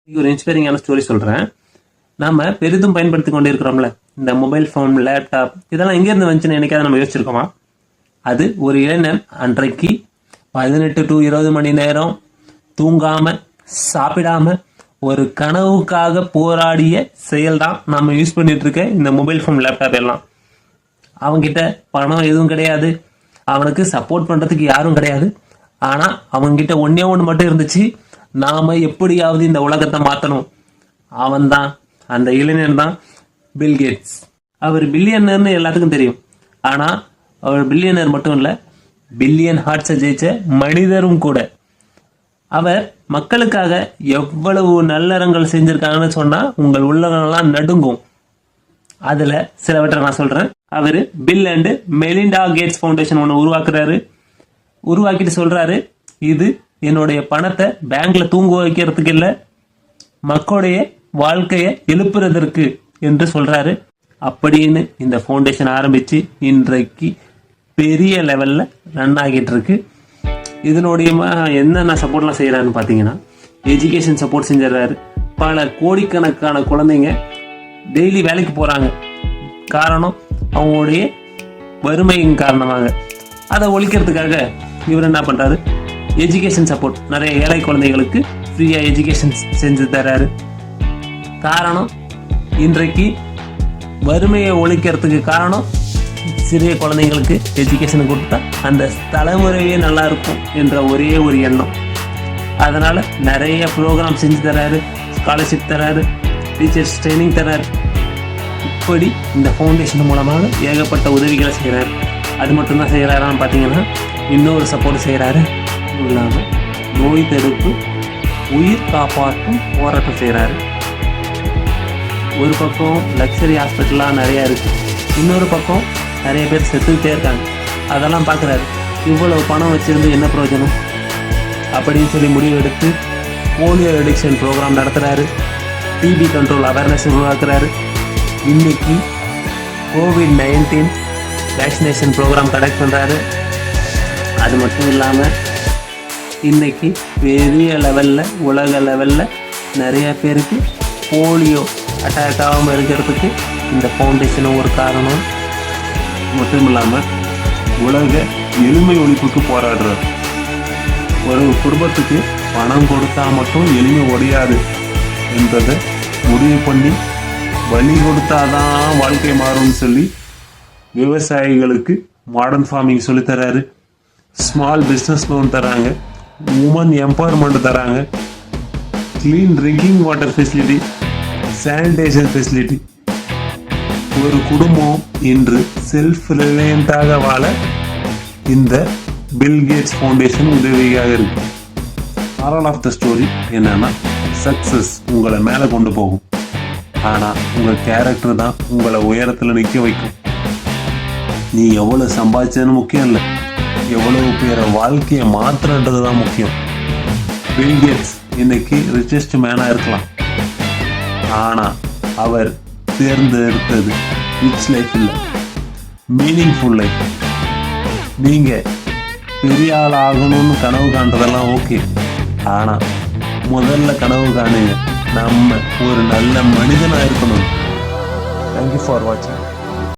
ஒரு இன்ஸ்பைரிங்கான ஸ்டோரி சொல்கிறேன். நாம் பெரிதும் பயன்படுத்தி கொண்டு இருக்கிறோம்ல இந்த மொபைல் ஃபோன், லேப்டாப், இதெல்லாம் எங்கேருந்து வந்துச்சுன்னு என்னைக்காவது நம்ம யோசிச்சிருக்கோமா? அது ஒரு இளைஞன் அன்றைக்கு 18 to 20 மணி நேரம் தூங்காமல் சாப்பிடாமல் ஒரு கனவுக்காக போராடிய செயல் தான் நம்ம யூஸ் பண்ணிட்டு இருக்க இந்த மொபைல் ஃபோன், லேப்டாப் எல்லாம். அவன்கிட்ட பணம் எதுவும் கிடையாது, அவனுக்கு சப்போர்ட் பண்ணுறதுக்கு யாரும் கிடையாது. ஆனால் அவன்கிட்ட ஒன்றே ஒன்று மட்டும் இருந்துச்சு, நாம் எப்படியாவது இந்த உலகத்தை மாற்றணும். அவன் தான், அந்த இளைஞன் தான் பில் கேட்ஸ். அவர் பில்லியனர்னு எல்லாத்துக்கும் தெரியும். ஆனால் அவர் பில்லியனர் மட்டும் இல்லை, பில்லியன் ஹார்ட்ஸை ஜெயிச்ச மனிதரும் கூட. அவர் மக்களுக்காக எவ்வளவு நல்லறங்கள் செஞ்சிருக்காங்கன்னு சொன்னால் உங்கள் உள்ளங்கள்லாம் நடுங்கும். அதில் சிலவற்றை நான் சொல்கிறேன். அவர் Bill and Melinda Gates foundation ஒன்று உருவாக்கிட்டு சொல்கிறாரு, இது என்னுடைய பணத்தை பேங்க்ல தூங்க வைக்கிறதுக்கு இல்லை, மக்களுடைய வாழ்க்கையை எழுப்புறதற்கு என்று சொல்றாரு. அப்படின்னு இந்த ஃபவுண்டேஷன் ஆரம்பிச்சு இன்றைக்கு பெரிய லெவல்ல ரன் ஆகிட்டு இருக்கு. இதனுடைய என்னென்ன சப்போர்ட்லாம் செய்யறாருன்னு பார்த்தீங்கன்னா, எஜுகேஷன் சப்போர்ட் செஞ்சிடறாரு. பல கோடிக்கணக்கான குழந்தைங்க டெய்லி வேலைக்கு போறாங்க. காரணம் அவங்களுடைய வறுமையின் காரணமாக. அதை ஒழிக்கிறதுக்காக இவர் என்ன பண்றாரு, எஜுகேஷன் சப்போர்ட், நிறைய ஏழை குழந்தைகளுக்கு ஃப்ரீயா எஜுகேஷன் செஞ்சு தர்றாரு. காரணம், இன்றைக்கு வறுமையை ஒழிக்கிறதுக்கு காரணம் சிறிய குழந்தைங்களுக்கு எஜுகேஷன் கொடுத்தா அந்த தலைமுறையே நல்லா இருக்கும் என்ற ஒரே ஒரு எண்ணம். அதனால நிறைய ப்ரோக்ராம் செஞ்சு தர்றாரு, ஸ்காலர்ஷிப் தர்றாரு, டீச்சர்ஸ் ட்ரைனிங் தர்றாரு. இப்படி இந்த ஃபவுண்டேஷன் மூலமாக ஏகப்பட்ட உதவிகளை செய்கிறாரு. அது மட்டும்தான் செய்கிறாரான்னு பார்த்தீங்கன்னா, இன்னொரு சப்போர்ட் செய்கிறாரு. இல்லாமல் நோய் தடுப்பு, உயிர் காப்பாற்றும் போராட்டம் செய்கிறாரு. ஒரு பக்கம் லக்ஸரி ஹாஸ்பிட்டல்லாம் நிறையா இருக்குது, இன்னொரு பக்கம் நிறைய பேர் செத்துக்கிட்டே இருக்காங்க. அதெல்லாம் பார்க்குறாரு. இவ்வளவு பணம் வச்சுருந்து என்ன பிரயோஜனம் அப்படின்னு சொல்லி முடிவு எடுத்து போலியோ எடிக்ஷன் ப்ரோக்ராம் நடத்துகிறாரு. டிபி கண்ட்ரோல் அவேர்னஸ் உருவாக்குறாரு. இன்னைக்கு COVID-19 வேக்சினேஷன் ப்ரோக்ராம் கண்டக்ட் பண்ணுறாரு. அது மட்டும் இல்லாமல் இன்னைக்கு பெரிய லெவலில், உலக லெவலில் நிறைய பேருக்கு போலியோ அட்டாக் ஆகாமல் இருக்கிறதுக்கு இந்த ஃபவுண்டேஷனும் ஒரு காரணம். மட்டும் இல்லாமல் உலக எளிமை ஒழிப்புக்கு போராடுறார். ஒரு குடும்பத்துக்கு பணம் கொடுத்தா மட்டும் எளிமை ஒழியாது என்பதை முடிவு பண்ணி வழி கொடுத்தாதான் வாழ்க்கை மாறும்னு சொல்லி விவசாயிகளுக்கு மாடர்ன் ஃபார்மிங் சொல்லித்தராரு. ஸ்மால் பிஸ்னஸ் லோன் தராங்க, உமன் எம்பவர்மெண்ட் தராங்க, clean drinking water facility, sanitation facility. ஒரு குடும்பம் இன்று செல்ஃப் ரிலையண்டாக வாழ இந்த பில் கேட்ஸ் ஃபவுண்டேஷன் உதவியாக இருக்கு. மாரல் ஆஃப் த ஸ்டோரி என்னன்னா, சக்சஸ் உங்களை மேலே கொண்டு போகும், ஆனால் உங்கள் கேரக்டர் தான் உங்களை உயரத்தில் நிற்க வைக்கும். நீ எவ்வளோ சம்பாதிச்சதுன்னு முக்கியம் இல்லை, எவ்வளவு பேரை வாழ்க்கையை மாற்றுறது தான் முக்கியம். பில் கேட்ஸ் இன்னைக்கு ரிச்சஸ்ட் மேனாக இருக்கலாம், ஆனால் அவர் தேர்ந்தெடுத்தது ரிச் லைஃப் இல்லை, மீனிங்ஃபுல் லைஃப். நீங்கள் பெரிய ஆள் ஆகணும்னு கனவு காண்றதெல்லாம் ஓகே, ஆனால் முதல்ல கனவு காணுங்க, நம்ம ஒரு நல்ல மனிதனாக இருக்கணும். தேங்க்யூ ஃபார் வாட்சிங்.